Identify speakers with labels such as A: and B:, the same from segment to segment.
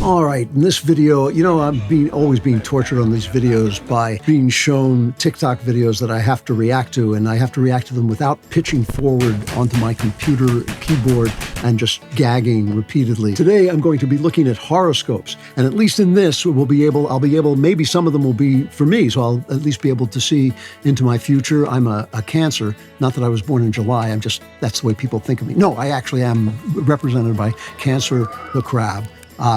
A: All right, in this video, I'm always being tortured on these videos by being shown TikTok videos that I have to react to, and I have to react to them without pitching forward onto my computer keyboard and just gagging repeatedly. Today, I'm going to be looking at horoscopes, and at least in this, I'll be able, maybe some of them will be for me, so I'll at least be able to see into my future. I'm a Cancer, not that I was born in July, that's the way people think of me. No, I actually am represented by Cancer the crab.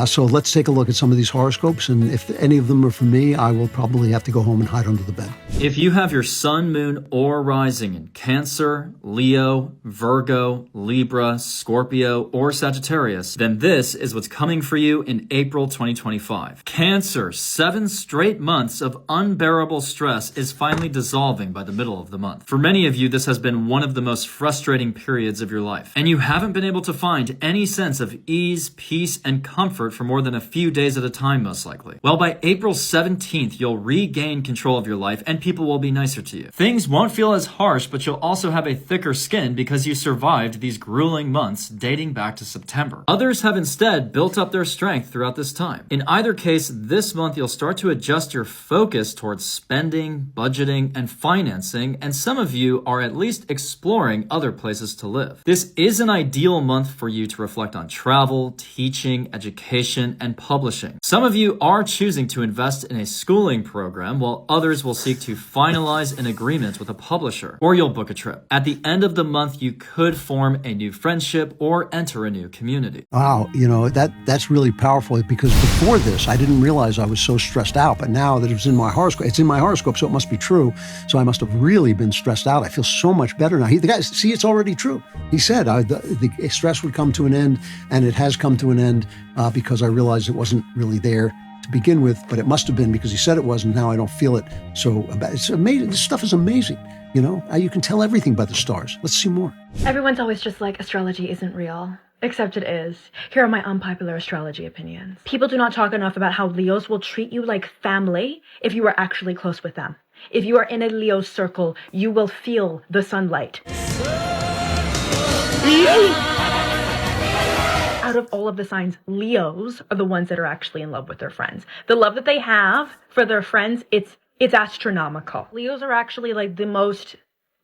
A: So let's take a look at some of these horoscopes, and if any of them are for me, I will probably have to go home and hide under the bed.
B: If you have your sun, moon, or rising in Cancer, Leo, Virgo, Libra, Scorpio, or Sagittarius, then this is what's coming for you in April 2025. Cancer, 7 straight months of unbearable stress is finally dissolving by the middle of the month. For many of you, this has been one of the most frustrating periods of your life, and you haven't been able to find any sense of ease, peace, and comfort for more than a few days at a time, most likely. Well, by April 17th, you'll regain control of your life and people will be nicer to you. Things won't feel as harsh, but you'll also have a thicker skin because you survived these grueling months dating back to September. Others have instead built up their strength throughout this time. In either case, this month you'll start to adjust your focus towards spending, budgeting, and financing, and some of you are at least exploring other places to live. This is an ideal month for you to reflect on travel, teaching, education, and publishing. Some of you are choosing to invest in a schooling program, while others will seek to finalize an agreement with a publisher, or you'll book a trip. At the end of the month, you could form a new friendship or enter a new community.
A: Wow, that's really powerful, because before this, I didn't realize I was so stressed out, but now that it's in my horoscope, so it must be true. So I must have really been stressed out. I feel so much better now. The guy, see, it's already true. He said the stress would come to an end, and it has come to an end because I realized it wasn't really there to begin with, but it must have been because he said it was, and now I don't feel it. So it's amazing. This stuff is amazing. You can tell everything by the stars. Let's see more.
C: Everyone's always just like, astrology isn't real. Except it is. Here are my unpopular astrology opinions. People do not talk enough about how Leos will treat you like family if you are actually close with them. If you are in a Leo circle, you will feel the sunlight. Out of all of the signs, Leos are the ones that are actually in love with their friends. The love that they have for their friends, it's astronomical. Leos are actually like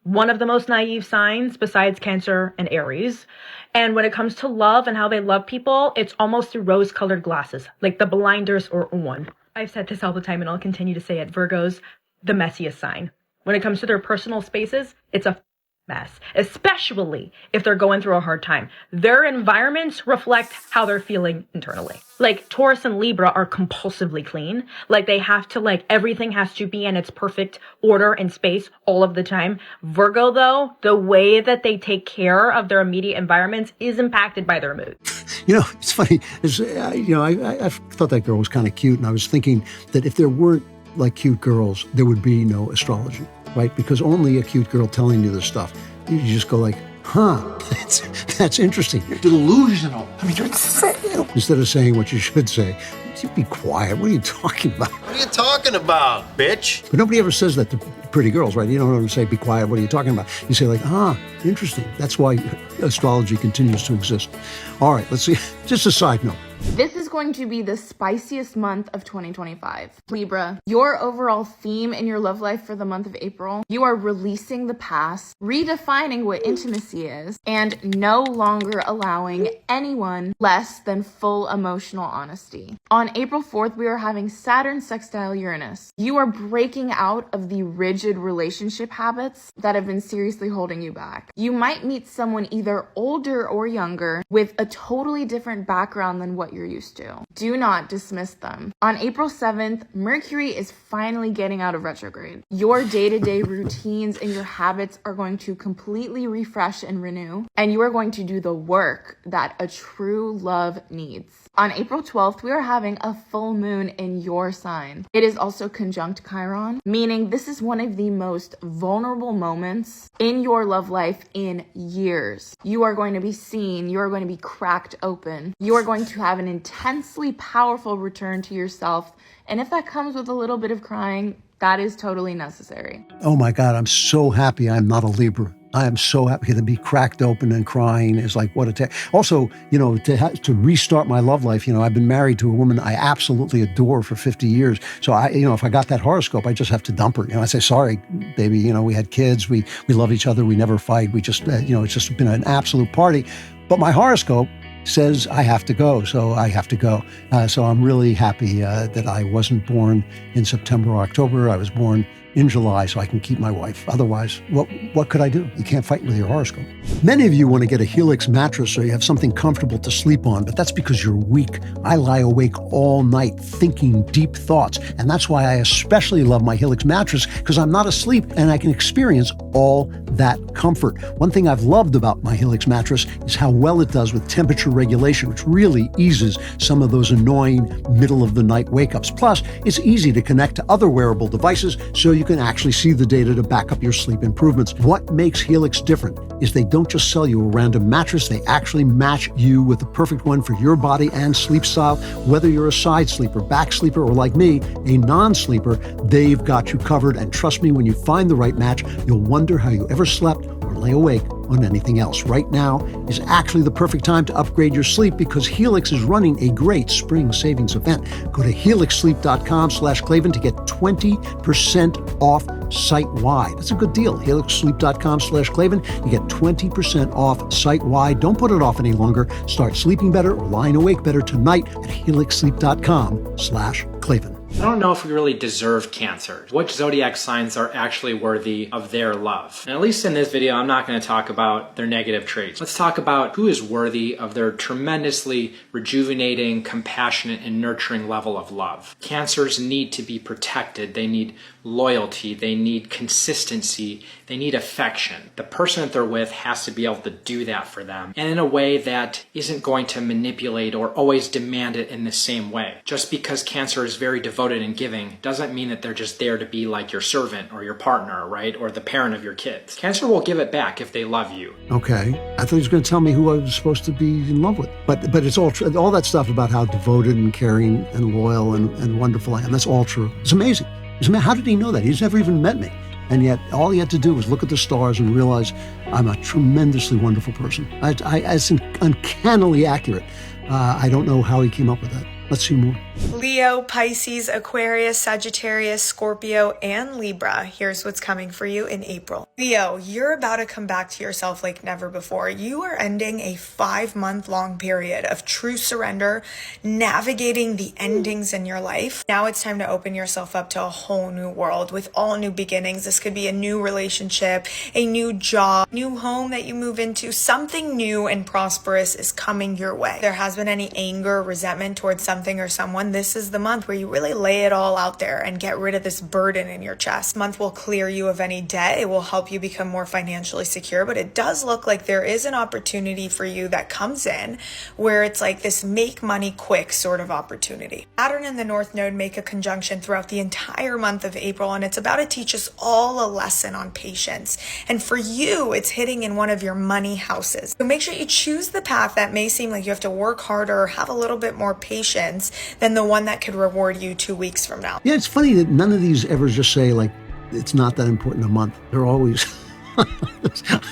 C: one of the most naive signs besides Cancer and Aries. And when it comes to love and how they love people, it's almost through rose-colored glasses, like the blinders or one. I've said this all the time and I'll continue to say it. Virgo's the messiest sign. When it comes to their personal spaces, it's a mess, especially if they're going through a hard time. Their environments reflect how they're feeling internally. Like Taurus and Libra are compulsively clean. Like they have to, everything has to be in its perfect order and space all of the time. Virgo, though, the way that they take care of their immediate environments is impacted by their mood.
A: It's funny. I thought that girl was kind of cute, and I was thinking that if there weren't cute girls, there would be no astrology. Right? Because only a cute girl telling you this stuff, you just go like, huh, that's interesting.
D: You're delusional. You're insane.
A: Instead of saying what you should say, be quiet. What are you talking about?
D: What are you talking about, bitch?
A: But nobody ever says that to pretty girls, right? You don't ever say, be quiet. What are you talking about? You say interesting. That's why astrology continues to exist. All right, let's see. Just a side note.
E: This is going to be the spiciest month of 2025. Libra, your overall theme in your love life for the month of April, you are releasing the past, redefining what intimacy is, and no longer allowing anyone less than full emotional honesty. On April 4th, we are having Saturn sextile Uranus. You are breaking out of the rigid relationship habits that have been seriously holding you back. You might meet someone either older or younger with a totally different background than what you're used to. Do not dismiss them. On April 7th, Mercury is finally getting out of retrograde. Your day-to-day routines and your habits are going to completely refresh and renew, and you are going to do the work that a true love needs. On April 12th, we are having a full moon in your sign. It is also conjunct Chiron, meaning this is one of the most vulnerable moments in your love life in years. You are going to be seen. You are going to be cracked open. You are going to have an intensely powerful return to yourself. And if that comes with a little bit of crying, that is totally necessary.
A: Oh my God, I'm so happy I'm not a Libra. I am so happy to be cracked open and crying is like what a also, to restart my love life. I've been married to a woman I absolutely adore for 50 years. So if I got that horoscope, I just have to dump her. I say, sorry, baby, we had kids, we love each other, we never fight. We just, it's just been an absolute party. But my horoscope says I have to go, so I have to go. So I'm really happy that I wasn't born in September or October. I was born in July so I can keep my wife. Otherwise, what could I do? You can't fight with your horoscope. Many of you want to get a Helix mattress so you have something comfortable to sleep on, but that's because you're weak. I lie awake all night thinking deep thoughts, and that's why I especially love my Helix mattress, because I'm not asleep and I can experience all that comfort. One thing I've loved about my Helix mattress is how well it does with temperature regulation, which really eases some of those annoying middle-of-the-night wake-ups. Plus, it's easy to connect to other wearable devices so you can actually see the data to back up your sleep improvements. What makes Helix different is they don't just sell you a random mattress, they actually match you with the perfect one for your body and sleep style. Whether you're a side sleeper, back sleeper, or like me, a non-sleeper, they've got you covered. And trust me, when you find the right match, you'll wonder how you ever slept or lay awake on anything else. Right now is actually the perfect time to upgrade your sleep because Helix is running a great spring savings event. Go to helixsleep.com/Klavan to get 20% off site-wide. That's a good deal. helixsleep.com/Klavan. You get 20% off site-wide. Don't put it off any longer. Start sleeping better or lying awake better tonight at helixsleep.com/Klavan.
F: I don't know if we really deserve Cancer. Which zodiac signs are actually worthy of their love? And at least in this video, I'm not going to talk about their negative traits. Let's talk about who is worthy of their tremendously rejuvenating, compassionate, and nurturing level of love. Cancers need to be protected. They need loyalty. They need consistency. They need affection. The person that they're with has to be able to do that for them, and in a way that isn't going to manipulate or always demand it in the same way. Just because Cancer is very devoted and giving doesn't mean that they're just there to be like your servant or your partner, right? Or the parent of your kids. Cancer will give it back if they love you.
A: Okay. I thought he was going to tell me who I was supposed to be in love with. But it's all true. All that stuff about how devoted and caring and loyal and wonderful I am, that's all true. It's amazing. How did he know that? He's never even met me. And yet all he had to do was look at the stars and realize I'm a tremendously wonderful person. It's uncannily accurate. I don't know how he came up with that. Let's see more.
G: Leo, Pisces, Aquarius, Sagittarius, Scorpio, and Libra. Here's what's coming for you in April. Leo, you're about to come back to yourself like never before. You are ending a 5-month-long period of true surrender, navigating the endings in your life. Now it's time to open yourself up to a whole new world with all new beginnings. This could be a new relationship, a new job, new home that you move into. Something new and prosperous is coming your way. If there has been any anger, resentment towards something or someone, this is the month where you really lay it all out there and get rid of this burden in your chest. This month will clear you of any debt. It will help you become more financially secure, but it does look like there is an opportunity for you that comes in where it's like this make money quick sort of opportunity. Saturn and the North Node make a conjunction throughout the entire month of April, and it's about to teach us all a lesson on patience. And for you, it's hitting in one of your money houses. So make sure you choose the path that may seem like you have to work harder or have a little bit more patience than the one that could reward you 2 weeks from now.
A: Yeah, it's funny that none of these ever just say, like, it's not that important a month. They're always, I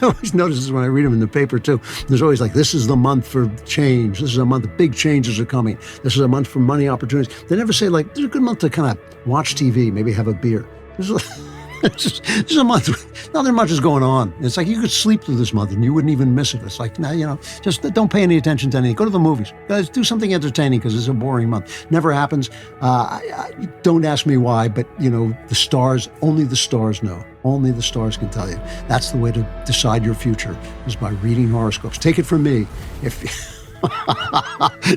A: always notice this when I read them in the paper too. There's always like, this is the month for change. This is a month, big changes are coming. This is a month for money opportunities. They never say like, this is a good month to kind of watch TV, maybe have a beer. This is a month, nothing much is going on. It's like you could sleep through this month and you wouldn't even miss it. It's like, now, just don't pay any attention to anything. Go to the movies. Guys, do something entertaining because it's a boring month. Never happens. Don't ask me why, but, the stars, only the stars know. Only the stars can tell you. That's the way to decide your future, is by reading horoscopes. Take it from me.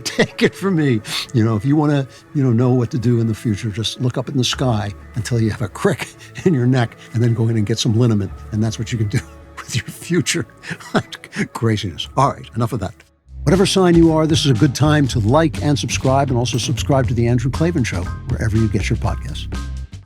A: Take it from me. If you want to, know what to do in the future, just look up in the sky until you have a crick in your neck and then go in and get some liniment. And that's what you can do with your future. Craziness. All right, enough of that. Whatever sign you are, this is a good time to like and subscribe, and also subscribe to The Andrew Klavan Show, wherever you get your podcasts.